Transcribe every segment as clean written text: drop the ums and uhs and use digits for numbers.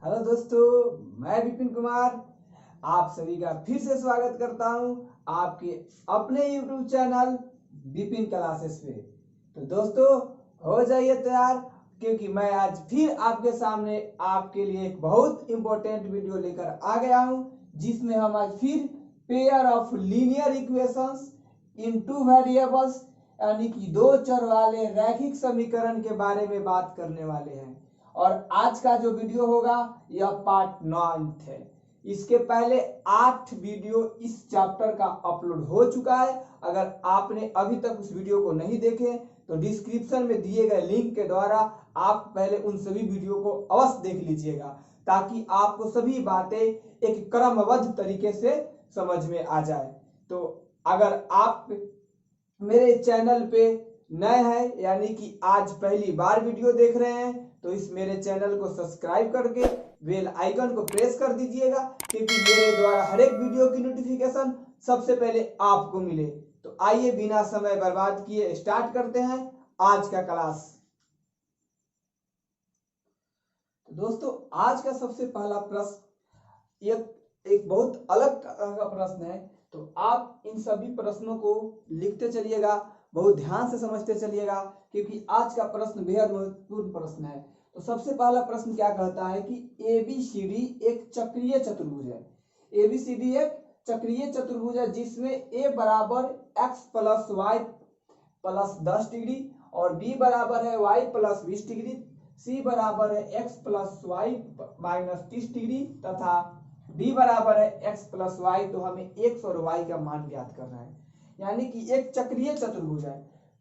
Hello दोस्तों, मैं विपिन कुमार आप सभी का फिर से स्वागत करता हूं आपके अपने YouTube चैनल विपिन क्लासेस पे। तो दोस्तों, हो जाइए तैयार, क्योंकि मैं आज फिर आपके सामने आपके लिए एक बहुत इंपॉर्टेंट वीडियो लेकर आ गया हूं, जिसमें हम आज फिर pair of linear equations in two variables यानी कि दो चर वाले रैखिक समीकरण के बारे में बात करने वाले हैं। और आज का जो वीडियो होगा यह पार्ट 9 है। इसके पहले 8 वीडियो इस चैप्टर का अपलोड हो चुका है। अगर आपने अभी तक उस वीडियो को नहीं देखे तो डिस्क्रिप्शन में दिए गए लिंक के द्वारा आप पहले उन सभी वीडियो को अवश्य देख लीजिएगा, ताकि आपको सभी बातें एक क्रमबद्ध तरीके से समझ में आ जाए। तो अगर आप मेरे चैनल पे नए हैं, यानी कि आज पहली बार वीडियो देख रहे हैं, तो इस मेरे चैनल को सब्सक्राइब करके बेल आइकन को प्रेस कर दीजिएगा, क्योंकि मेरे द्वारा हर एक वीडियो की नोटिफिकेशन सबसे पहले आपको मिले। तो आइए बिना समय बर्बाद किए स्टार्ट करते हैं आज का क्लास। तो दोस्तों, आज का सबसे पहला प्रश्न एक बहुत अलग का प्रश्न है। तो आप इन सभी प्रश्नों को लिखते चलिएगा, बहुत ध्यान से समझते चलिएगा, क्योंकि आज का प्रश्न बेहद महत्वपूर्ण प्रश्न है। तो सबसे पहला प्रश्न क्या कहता है कि एबीसीडी एक चक्रीय चतुर्भुज है। एबीसीडी एक चक्रीय चतुर्भुज है जिसमें ए बराबर x plus y plus 10 degree और बी बराबर है वाई प्लस 20 डिग्री, सी बराबर है x plus y minus 30 degree तथा डी बराबर है एक्स प्लस वाई। तो हमें एक्स और वाई का मान ज्ञात करना है, यानी कि एक चक्रीय चतुर्भुज है।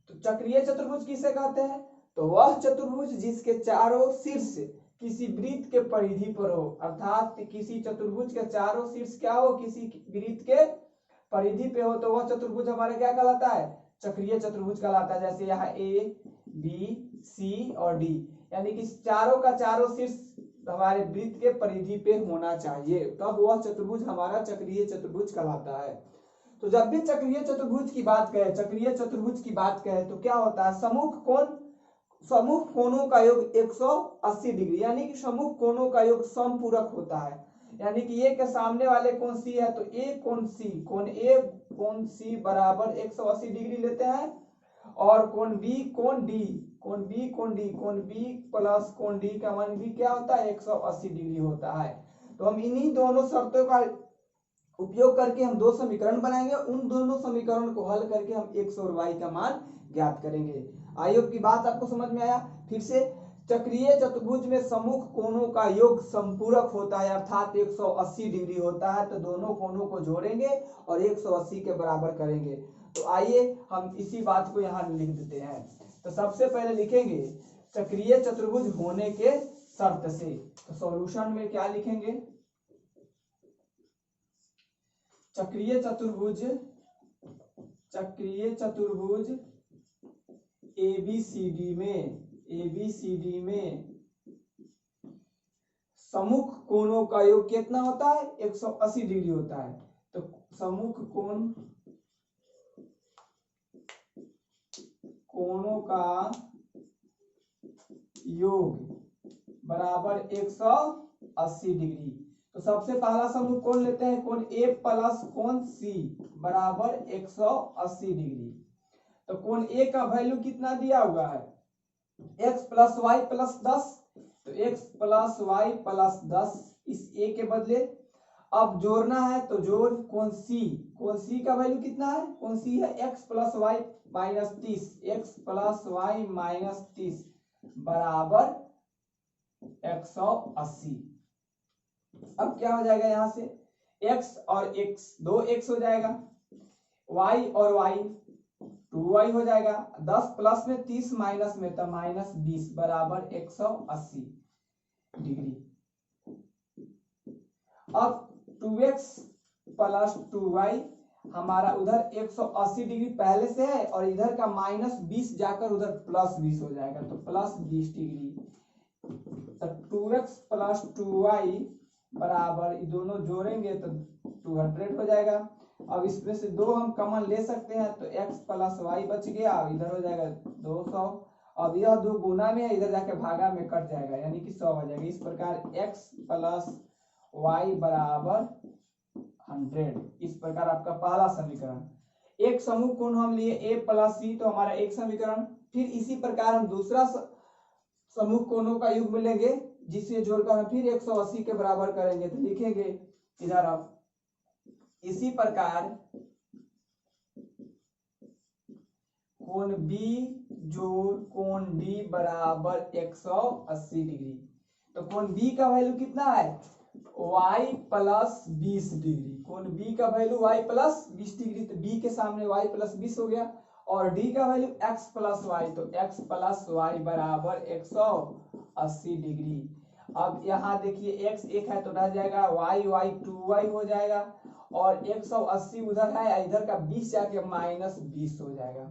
तो चक्रीय चतुर्भुज किसे कहते हैं? तो वह चतुर्भुज जिसके चारों शीर्ष किसी वृत्त के परिधि पर हो, अर्थात किसी चतुर्भुज के चारों शीर्ष क्या हो, किसी वृत्त के परिधि पे हो, तो वह चतुर्भुज हमारा क्या कहलाता है? चक्रीय चतुर्भुज कहलाता है। जैसे यहाँ ए बी सी और डी, यानी कि चारों का चारों शीर्ष हमारे वृत्त के परिधि पे होना चाहिए, तब वह चतुर्भुज हमारा चक्रीय चतुर्भुज कहलाता है। तो जब भी चक्रीय चतुर्भुज की बात करें तो क्या होता है? समूह कोणों का योग 180 डिग्री, यानी कि समूह कोणों का योग समपूरक होता है। यानी कि ए के सामने वाले कोण सी है, तो ए कोण सी, कोण ए कोण सी बराबर 180 डिग्री लेते हैं, और कोण बी कोण डी, कोण बी प्लस कोण डी का मान भी क्या होता है? 180 डिग्री होता है। तो हम इन्हीं दोनों शर्तों का उपयोग करके हम दो समीकरण बनाएंगे। उन दोनों समीकरण को हल करके हम एक्स और वाई का मान ज्ञात करेंगे। आयोग की बात आपको समझ में आया? फिर से, चक्रीय चतुर्भुज में समूह कोणों का योग संपूरक होता है, अर्थात 180 डिग्री होता है। तो दोनों कोणों को जोड़ेंगे और 180 के बराबर करेंगे। तो आइए हम इसी बात को यहाँ लिख देते हैं। तो सबसे पहले लिखेंगे चक्रीय चतुर्भुज होने के शर्त से। तो सॉल्यूशन में क्या लिखेंगे? चक्रीय चतुर्भुज एबीसीडी में सम्मुख कोणों का योग कितना होता है? 180 डिग्री होता है। तो सम्मुख कोणों का योग बराबर 180 डिग्री। तो सबसे पहला समूह कोण लेते हैं, कोण ए प्लस कोण सी बराबर 180 डिग्री। तो कोण ए का वैल्यू कितना दिया हुआ है? x plus y plus 10। तो x प्लस वाई प्लस 10 इस ए के बदले अब जोड़ना है, तो जोड़ कोण सी का वैल्यू कितना है? कोण सी है x plus y minus 30, x plus y minus 30 बराबर 180। अब क्या हो जाएगा? यहां से x और x 2x हो जाएगा, y और y 2y हो जाएगा, 10 प्लस में 30 माइनस में तो माइनस 20 बराबर 180 डिग्री। अब 2x प्लस 2y हमारा उधर 180 डिग्री पहले से है, और इधर का माइनस 20 जाकर उधर प्लस 20 हो जाएगा, तो प्लस 20 डिग्री। तो 2x प्लस 2y बराबर, ये दोनों जोड़ेंगे तो 200 हो जाएगा। अब इसमें से 2 हम कॉमन ले सकते हैं, तो x प्लस वाई बच गया, इधर हो जाएगा 200 अब यह 2 गुना में है, इधर जाके भागा में कट जाएगा यानी कि 100 हो जाएगा। इस प्रकार x प्लस वाई बराबर 100। इस प्रकार आपका पहला समीकरण। एक समूह कोण हम लिए a प्लस सी, तो हमारा एक समीकरण। फिर इसी प्रकार हम दूसरा समूह कोणों का युग्म लेंगे जिसे जोड़कर हम फिर 180 के बराबर करेंगे, तो लिखेंगे इधर आप इसी प्रकार कोण B जोड़ कोण D बराबर 180 डिग्री। तो कोण B का वैल्यू कितना है y प्लस 20 डिग्री। कोण B का वैल्यू y प्लस 20 डिग्री, तो B के सामने y प्लस 20 हो गया। और D का वैल्यू x प्लस y, तो x प्लस y बराबर 180 डिग्री। अब यहाँ देखिए x एक है तो रह जाएगा y 2y हो जाएगा, और 180 उधर है, इधर का 20 जाके माइनस 20 हो जाएगा।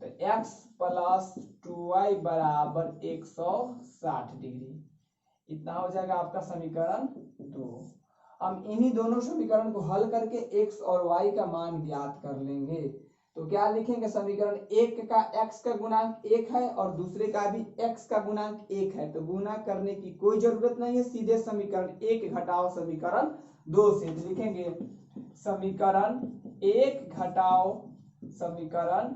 तो x प्लस 2y बराबर 160 डिग्री। इतना हो जाएगा आपका समीकरण 2। हम इन्हीं दोनों समीकरण को हल करके x और y का मान ज्ञात कर लेंगे। तो क्या लिखेंगे, समीकरण एक का x का गुणांक 1 है और दूसरे का भी x का गुणांक 1 है, तो गुना करने की कोई जरूरत नहीं है, सीधे समीकरण 1 घटाओ समीकरण 2 से। तो लिखेंगे समीकरण 1 घटाओ समीकरण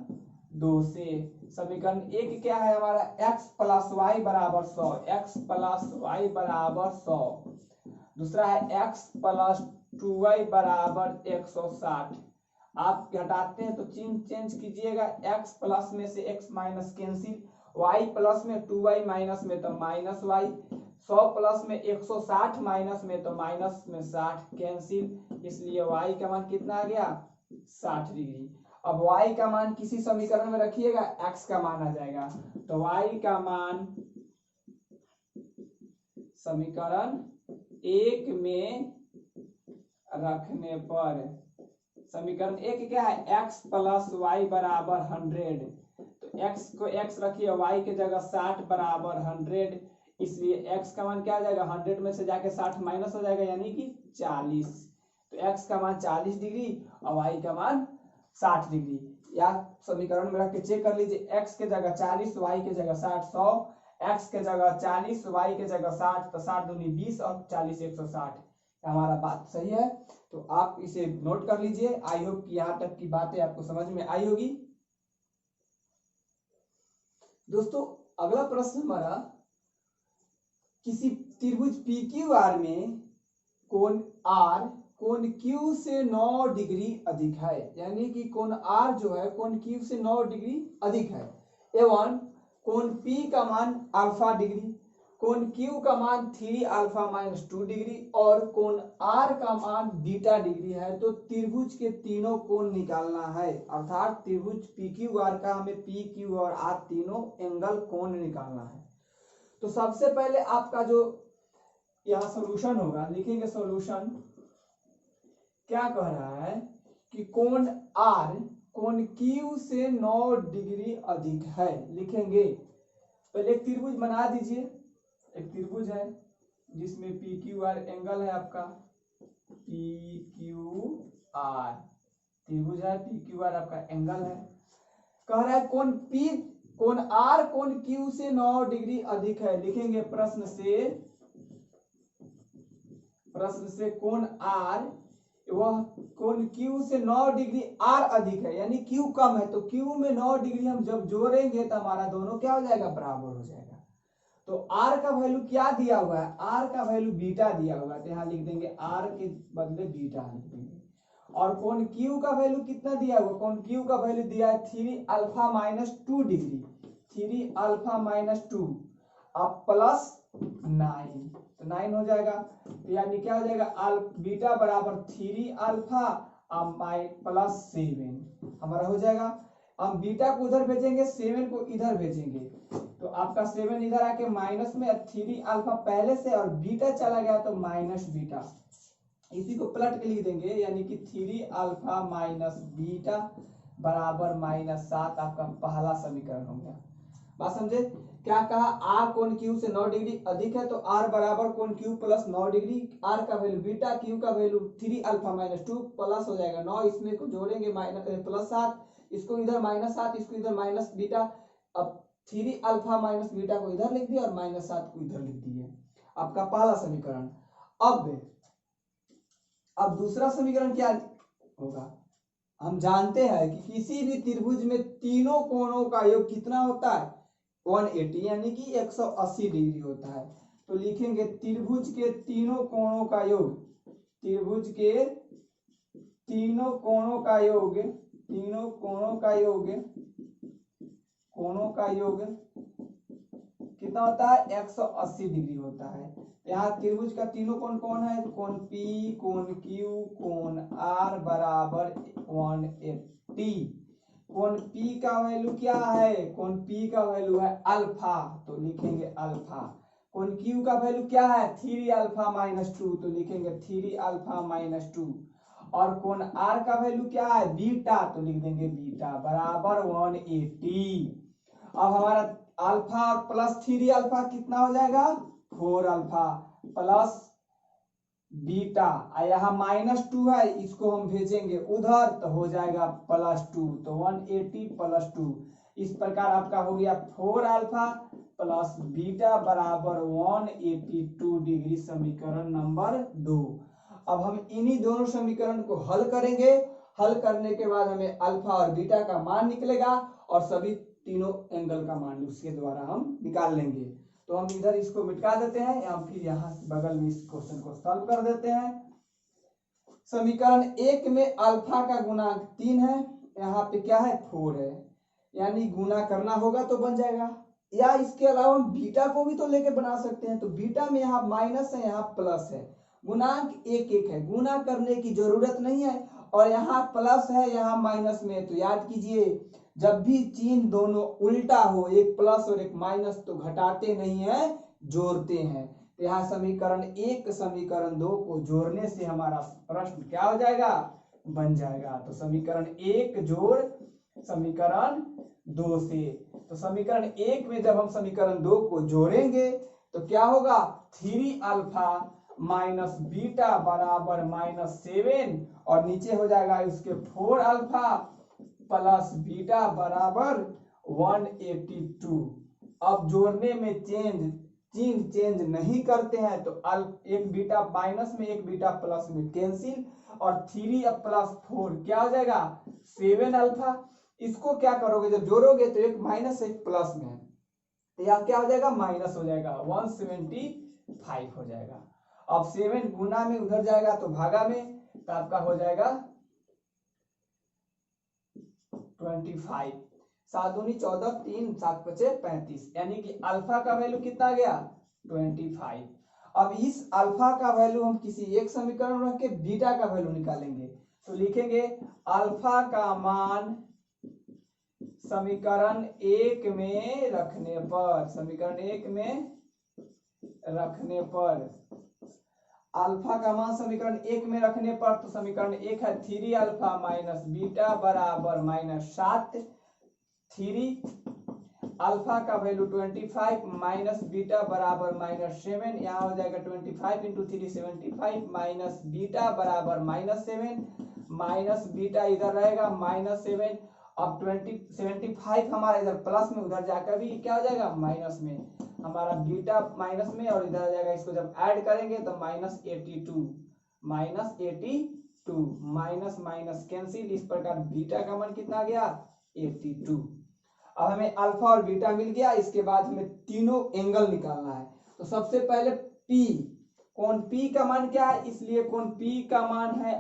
2 से। समीकरण 1 क्या है हमारा, x प्लस वाई बराबर 100, x प्लस वाई बराबर 100। दूसरा है x प्लस 2y बराबर 160। आप घटाते हैं तो चिन्ह चेंज कीजिएगा, x प्लस में से x minus cancel, y plus में 2y माइनस में तो माइनस y, 100 प्लस में 160 माइनस में तो माइनस में 60 कैंसिल, इसलिए y का मान कितना आ गया 60 डिग्री। अब y का मान किसी समीकरण में रखिएगा, x का मान आ जाएगा, तो y का मान समीकरण 1 में रखने पर, समीकरण 1 क्या है, x प्लस वाई बराबर 100, तो x को x रखिए, y के जगह 60 बराबर 100, इसलिए x का मान क्या आ जाएगा, 100 में से जाके 60 माइनस हो जाएगा यानी कि 40। तो x का मान 40 डिग्री और y का मान 60 डिग्री। या समीकरण में रख के चेक कर लीजिए, x के जगह 40, y के जगह 60, 100, x के जगह 40, y के जगह 60, तो 60 दूनी 20 और 40 160। हमारा बात सही है, तो आप इसे नोट कर लीजिए। आई होप कि यहाँ तक की बातें आपको समझ में आई होगी। दोस्तों अगला प्रश्न हमारा, किसी त्रिभुज PQR में कोण R कोण Q से 9 डिग्री अधिक है, यानी कि कोण R जो है कोण Q से 9 डिग्री अधिक है, एवं कोण P का मान अल्फा डिग्री, कोण Q का मान 3 अल्फा माइनस 2 डिग्री और कोण R का मान बीटा डिग्री है। तो त्रिभुज के तीनों कोण निकालना है, अर्थात त्रिभुज PQR का हमें P, Q और R तीनों एंगल कोण निकालना है। तो सबसे पहले आपका जो यहाँ सॉल्यूशन होगा, लिखेंगे सॉल्यूशन। क्या कह रहा है कि कोण R कोण Q से 9 डिग्री अधिक है। लिखेंगे पहले एक त्रिभुज बना दीजिए, एक त्रिभुज है जिसमें PQR एंगल है आपका, PQR त्रिभुज है, PQR आपका एंगल है। कह रहा है कोण R कोण Q से 9 डिग्री अधिक है। लिखेंगे प्रश्न से कोण R वह कोण Q से 9 डिग्री R अधिक है, यानी Q कम है, तो Q में 9 डिग्री हम जब जोड़ेंगे तो हमारा दोनों क्या हो जाएगा, बराबर हो जाएगा। तो R का वैल्यू क्या दिया हुआ है, R का वैल्यू बीटा दिया हुआ है, तो यहाँ लिख देंगे R के बदले बीटा लिख देंगे। और कोण Q का वैल्यू कितना दिया हुआ, कोण Q का वैल्यू दिया है 3 alpha minus 2 degree, 3 alpha minus 2 अब प्लस 9, तो 9 हो जाएगा। तो यानी क्या हो जाएगा, बीटा बराबर 3 अल्फा प्लस 7 हमारा हो जाएगा। हम बीटा को उधर भेजेंगे, 7 को इधर भेजेंगे, तो आपका 7 इधर आके माइनस में, 3 अल्फा पहले से और बीटा चला गया तो माइनस बीटा, इसी को पलट के लिख देंगे, यानी कि 3 अल्फा माइनस बीटा बराबर -7 आपका पहला समीकरण हो गया। बात समझे, क्या कहा, R कोण Q से 9 डिग्री अधिक है, तो R बराबर कोण Q प्लस 9 डिग्री, R का वैल्यू बीटा, Q का वैल्यू 3 अल्फा माइनस 2 प्लस हो जाएगा 9, इसमें को जोड़ेंगे माइनस प्लस 7, इसको इधर -7, इसको इधर माइनस बीटा, अब 3 अल्फा माइनस बीटा को इधर लिख दिया और -7 को इधर लिख दिए, आपका पहला समीकरण। अब दूसरा समीकरण क्या होगा, हम जानते हैं कि किसी भी त्रिभुज में तीनों कोणों का योग कितना होता है 180 यानी कि 180 डिग्री होता है। तो लिखेंगे त्रिभुज के तीनों कोणों का योग, त्रिभुज के तीनों कोणों का योग, तीनों कोणों का योग, कोणों का योग कितना होता है 180 डिग्री होता है। यहाँ त्रिभुज का तीनों कोण कौन है, कोण P, कोण Q, कोण R बराबर 180। कोण P का वैल्यू क्या है, कोण P का वैल्यू है अल्फा, तो लिखेंगे अल्फा। कोण Q का वैल्यू क्या है 3 अल्फा माइनस 2, तो लिखेंगे 3 अल्फा माइनस 2। और कोण R का वैल्यू क्या है बीटा, तो लिख देंगे बीटा बराबर 180। अब हमारा अल्फा और प्लस 3 अल्फा कितना हो जाएगा 4 अल्फा प्लस बीटा, यहाँ -2 है, इसको हम भेजेंगे उधर तो हो जाएगा +2, तो 180 + 2। इस प्रकार आपका हो गया 4 अल्फा प्लस बीटा बराबर 182 डिग्री, समीकरण नंबर 2। अब हम इन्हीं दोनों समीकरण को हल करेंगे, हल करने के बाद हमें अल्फा और बीटा का मान निकलेगा और सभी तीनों एंगल का मान उसके द्वारा हम निकाल लेंगे। तो हम इधर इसको मिटा देते हैं या फिर यहाँ बगल में इस क्वेश्चन को सॉल्व कर देते हैं। समीकरण 1 में अल्फा का गुणांक 3 है, यहाँ पे क्या है 4 है, यानी गुना करना होगा तो बन जाएगा, या इसके अलावा हम बीटा को भी तो लेके बना सकते हैं। तो बीटा में यहाँ माइनस है यहाँ प्लस है, गुणांक 1 है, गुना करने की जरूरत नहीं है, और यहाँ प्लस है यहाँ माइनस में। तो याद कीजिए जब भी चिन्ह दोनों उल्टा हो, एक प्लस और एक माइनस, तो घटाते नहीं है जोड़ते हैं। तो यहाँ समीकरण 1 समीकरण 2 को जोड़ने से हमारा प्रश्न क्या हो जाएगा बन जाएगा। तो समीकरण 1 जोड़ समीकरण 2 से, तो समीकरण 1 में जब हम समीकरण 2 को जोड़ेंगे तो क्या होगा 3 अल्फा माइनस बीटा बराबर -7, और नीचे हो जाएगा इसके 4 अल्फा प्लस बीटा बराबर 182। अब जोड़ने में चिन्ह चेंज नहीं करते हैं, तो एक बीटा माइनस में एक बीटा प्लस में कैंसिल, और 3 + 4 क्या हो जाएगा 7 अल्फा। इसको क्या करोगे जब जोड़ोगे तो एक माइनस एक प्लस में, तो यहाँ क्या हो जाएगा माइनस हो जाएगा 175 हो जाएगा। अब 7 गुना में उधर जाएगा तो भागा में, तो आपका हो जाएगा 25, 7 दूनी 14, 3 7 5 35, यानी कि अल्फा का वैल्यू कितना गया 25। अब इस अल्फा का वैल्यू हम किसी एक समीकरण में रख के बीटा का वैल्यू निकालेंगे, तो लिखेंगे अल्फा का मान समीकरण 1 में रखने पर, समीकरण 1 में रखने पर अल्फा का मान समीकरण 1 में रखने पर, तो समीकरण 1 है 3 अल्फा माइनस बीटा बराबर -7, 3 अल्फा का वैल्यू 25 माइनस बीटा बराबर -7, यहाँ हो जाएगा 25 × 3 75 माइनस बीटा बराबर -7, माइनस बीटा इधर रहेगा -7। अब 75 हमारा इधर प्लस में, उधर जाकर भी क्या हो जाएगा माइनस में, हमारा बीटा माइनस में, और इधर आ जाएगा, इसको जब ऐड करेंगे तो -82 माइनस माइनस कैंसिल, इस प्रकार बीटा का मान कितना गया 82। अब हमें अल्फा और बीटा मिल गया, इसके बाद हमें तीनों एंगल निकालना है। तो सबसे पहले P, कोण P का मान क्या है, इसलिए कोण P का मान है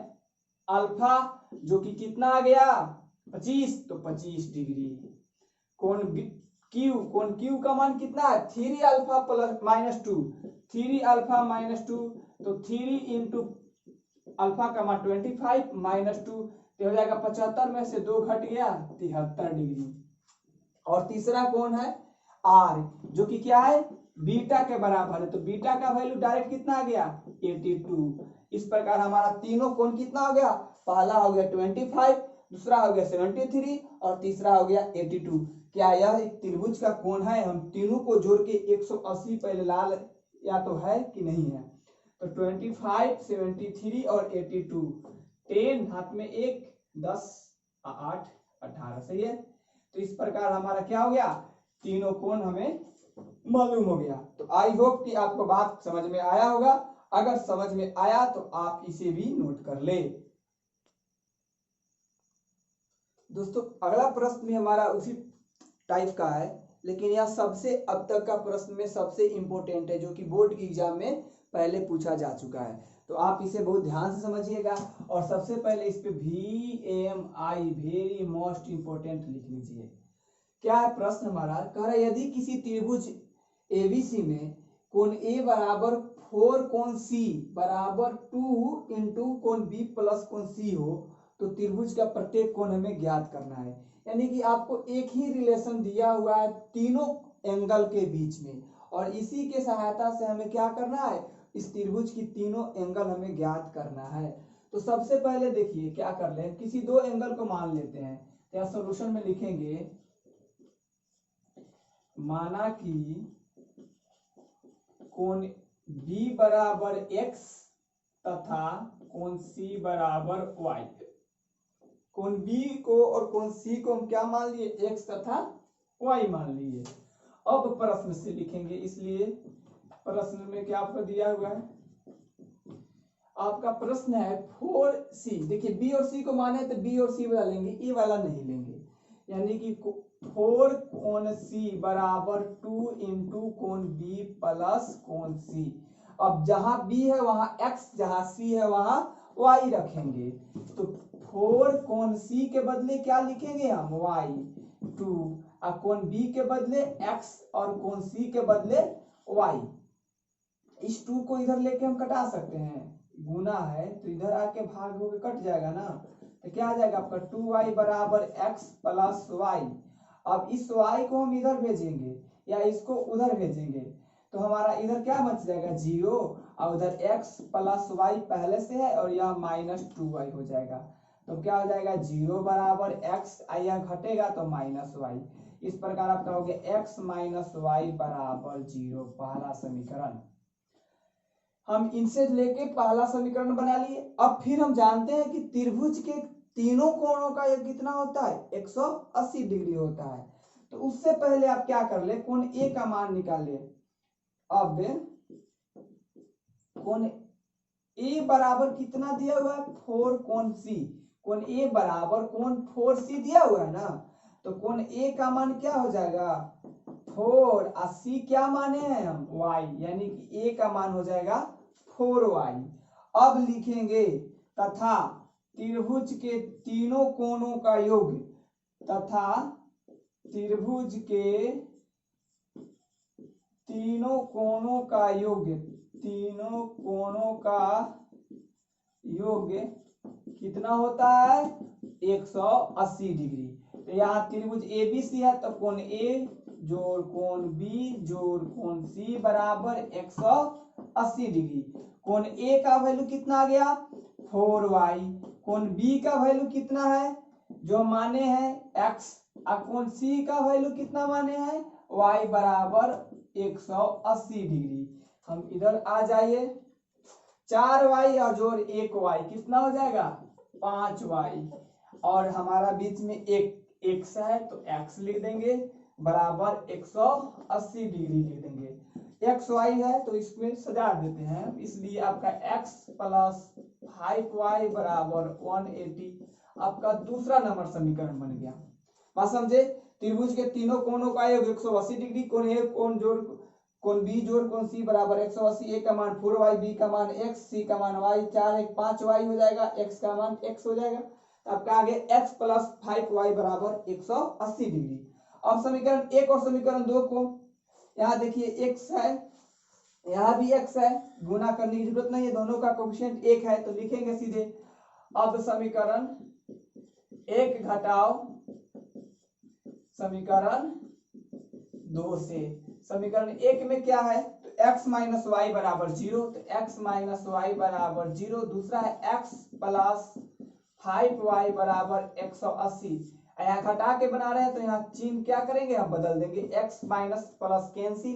अल्फा, जो कि कितना आ गया 25, तो 25 डिग्री। कोण Q का मान कितना है 3 अल्फा प्लस -2, 3 अल्फा -2, तो 3 × अल्फा का मान 25 -2, तो हो जाएगा 75 में से 2 घट गया 73 डिग्री। और तीसरा कोण है R, जो कि क्या है बीटा के बराबर है, तो बीटा का वैल्यू डायरेक्ट कितना आ गया 82। इस प्रकार हमारा तीनों कोण कितना हो गया, पहला हो गया 25, दूसरा हो गया 73 और तीसरा हो गया 82। क्या यह एक त्रिभुज का कोण है, हम तीनों को जोड़ के 180 पहले लाल या तो है कि नहीं है। तो 25, 73 और 82, 10 हाथ में 1, 10 8 18, सही है। तो इस प्रकार हमारा क्या हो गया तीनों कोण हमें मालूम हो गया। तो आई होप कि आपको बात समझ में आया होगा। अगर समझ में आया तो आप इसे भी नोट कर ले। दोस्तों अगला प्रश्न भी हमारा उसी टाइप का है, लेकिन यह सबसे अब तक का प्रश्न में सबसे इंपॉर्टेंट है, जो कि बोर्ड की एग्जाम में पहले पूछा जा चुका है। तो आप इसे बहुत ध्यान से समझिएगा और सबसे पहले इस पे VMI वेरी मोस्ट इंपोर्टेंट लिख लीजिए। क्या है प्रश्न हमारा, कह रहा है यदि किसी त्रिभुज ABC में कोण A बराबर 4 कोण C बराबर 2 इंटू कोण B प्लस कोण C हो तो त्रिभुज का प्रत्येक कोण हमें ज्ञात करना है। यानी कि आपको एक ही रिलेशन दिया हुआ है तीनों एंगल के बीच में, और इसी के सहायता से हमें क्या करना है, इस त्रिभुज की तीनों एंगल हमें ज्ञात करना है। तो सबसे पहले देखिए क्या कर ले, किसी दो एंगल को मान लेते हैं। तो यह सोल्यूशन में लिखेंगे, माना कि कोण B बराबर x तथा कोण C बराबर y। कोण B को और कोण C को हम क्या मान लिए, x तथा y मान लिए। अब प्रश्न से लिखेंगे, इसलिए प्रश्न में क्या आपको दिया हुआ है, आपका प्रश्न है 4C। देखिए B और C को माने तो B और C वाला लेंगे, ये वाला नहीं लेंगे। यानी कि 4 कोण C बराबर 2 इंटू कोण B प्लस कोण C। अब जहां B है वहां x, जहां C है वहां y रखेंगे। तो 4 कोण C के बदले क्या लिखेंगे हम, y, 2, और कोण B के बदले x और कोण C के बदले y। इस 2 को इधर लेके हम कटा सकते हैं, गुना है तो इधर आके भाग होके कट जाएगा ना। तो क्या आ जाएगा आपका 2y बराबर x प्लस y। अब इस y को हम इधर भेजेंगे या इसको उधर भेजेंगे तो हमारा इधर क्या बच जाएगा 0, और उधर x प्लस y पहले से है और यह माइनस 2y हो जाएगा। तो क्या हो जाएगा 0 बराबर x, यह घटेगा तो माइनस y। इस प्रकार आप कहोगे x माइनस वाई बराबर 0, पहला समीकरण। हम इनसे लेके पहला समीकरण बना लिए। अब फिर हम जानते हैं कि त्रिभुज के तीनों कोणों का योग कितना होता है, 180 डिग्री होता है। तो उससे पहले आप क्या कर ले, कोण A का मान निकाले। अब कोण A बराबर कितना दिया हुआ है, 4 कोण C। कोण A बराबर कोण 4C दिया हुआ है ना, तो कोण A का मान क्या हो जाएगा 4, और C क्या माने हैं हम y, यानी कि A का मान हो जाएगा 4y। अब लिखेंगे तथा त्रिभुज के तीनों कोणों का योग, तथा त्रिभुज के तीनों कोणों का योग, तीनों कोणों का योग कितना होता है 180 डिग्री। तो यहाँ त्रिभुज ABC है तो कोण A जोड़ कोण B जोड़ कोण C बराबर 180 डिग्री। कोण A का वैल्यू कितना आ गया 4y, कोण B का वैल्यू कितना है जो माने हैं x, और कोण C का वैल्यू कितना माने हैं y बराबर 180 डिग्री। हम इधर आ जाइए, 4y और जोड़ 1y कितना हो जाएगा 5y, और हमारा बीच में एक x है तो x लिख देंगे बराबर 180 डिग्री लिख देंगे। x y है तो इसमें सजा देते हैं, इसलिए आपका x प्लस 5y बराबर 180 आपका दूसरा नंबर समीकरण बन गया। बात समझे, त्रिभुज के तीनों कोणों का योग 180 डिग्री। कोण A कोण जोड़ कोण B जोड़ कोण C बराबर 180। A का मान 4y, B का मान x, C का मान y, 4 1 5y हो जाएगा, x का मान x हो जाएगा। आपका आगे x प्लस 5y बराबर 180 डिग्री। अब समीकरण 1 और समीकरण 2 को यहाँ देखिए x है, यहाँ भी x है, गुना करने की जरूरत नहीं है, दोनों का कोएफिशिएंट 1 है तो लिखेंगे सीधे। अब समीकरण 1 घटाओ समीकरण 2 से, समीकरण 1 में क्या है तो x माइनस वाई बराबर 0, तो x माइनस वाई बराबर 0। दूसरा है x प्लस 5y बराबर 180। यहाँ घटा के बना रहे हैं तो यहाँ चिन्ह क्या करेंगे हम बदल देंगे, x minus plus cancel,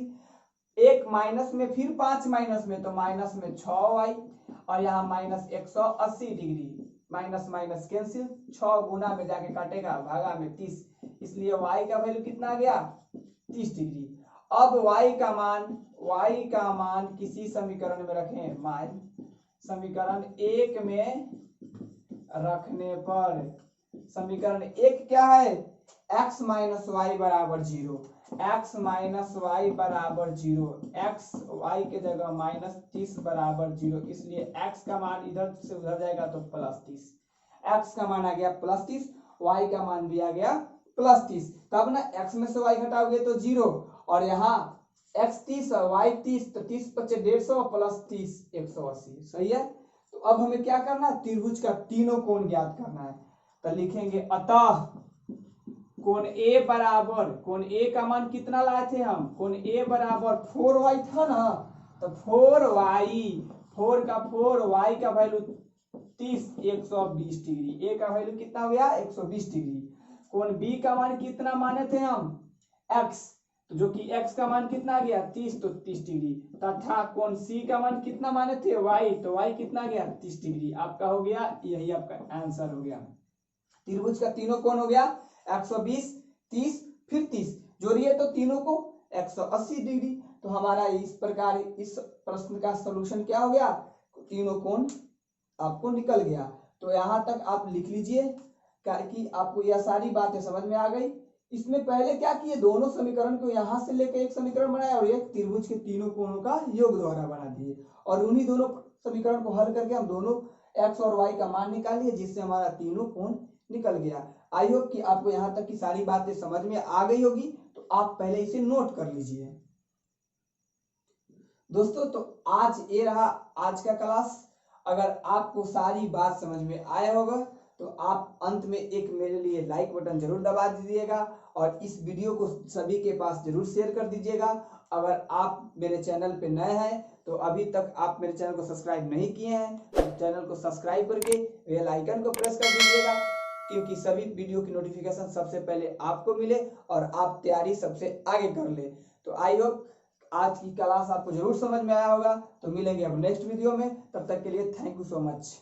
1 minus में फिर 5 माइनस में तो माइनस में 6y, और यहाँ minus 180 degree, minus minus cancel, 6 गुना में जाके काटेगा भागा में 30, इसलिए y का वैल्यू कितना आ गया 30 डिग्री। अब y का मान किसी समीकरण में रखें, मान समीकरण 1 में रखने पर, समीकरण 1 क्या है, x माइनस वाई बराबर 0, x माइनस वाई बराबर 0, एक्स वाई के जगह -30 बराबर 0, इसलिए x का मान इधर से उधर जाएगा तो +30, x का मान आ गया +30, y का मान भी आ गया +30। तब ना x में से y घटाओगे तो 0, और यहाँ x 30 और y 30, तो 30 × 5 150 +30 180, सही है। तो अब हमें क्या करना है, त्रिभुज का तीनों कोण ज्ञात करना है। तो लिखेंगे अतः कोण A बराबर, कोण A का मान कितना लाए थे हम, कोण A बराबर 4y था ना, तो 4y, 4 का 4, y का वैल्यू 30 120 डिग्री, A का वैल्यू कितना हो गया 120 डिग्री। कोण B का मान कितना माने थे हम, x, तो जो कि x का मान कितना आ गया 30, तो 30 डिग्री, तथा कोण C का मान कितना माने थे y, तो y कितना गया 30 डिग्री। आपका हो गया, यही आपका आंसर हो गया। त्रिभुज का तीनों कोण हो गया 120, 30 फिर 30, जोड़िए तो तीनों को 180 डिग्री। तो हमारा इस प्रकार इस प्रश्न का सलूशन क्या हो गया, तीनों कोण आपको निकल गया। तो यहाँ तक आप लिख लीजिए कि आपको यह सारी बातें समझ में आ गई। इसमें पहले क्या किए, दोनों समीकरण को यहाँ से लेकर एक समीकरण बनाया और एक त्रिभुज के तीनों कोणों का योग द्वारा बना दिए, और उन्हीं दोनों समीकरण को हल करके हम दोनों x और y का मान निकालिए, जिससे हमारा तीनों कोण निकल गया। आई होप कि आपको यहाँ तक की सारी बातें समझ में आ गई होगी, तो आप पहले इसे नोट कर लीजिए दोस्तों। तो आज ये रहा आज का क्लास। अगर आपको सारी बात समझ में आया होगा तो आप अंत में एक मेरे लिए लाइक बटन जरूर दबा दीजिएगा, और इस वीडियो को सभी के पास जरूर शेयर कर दीजिएगा। अगर आप मेरे चैनल पे नए हैं तो अभी तक आप मेरे चैनल को सब्सक्राइब नहीं किए हैं तो चैनल को सब्सक्राइब करके बेल आइकन को प्रेस कर दीजिएगा, क्योंकि सभी वीडियो की नोटिफिकेशन सबसे पहले आपको मिले और आप तैयारी सबसे आगे कर ले। तो आई होप आज की क्लास आपको जरूर समझ में आया होगा। तो मिलेंगे अब नेक्स्ट वीडियो में, तब तक के लिए थैंक यू सो मच।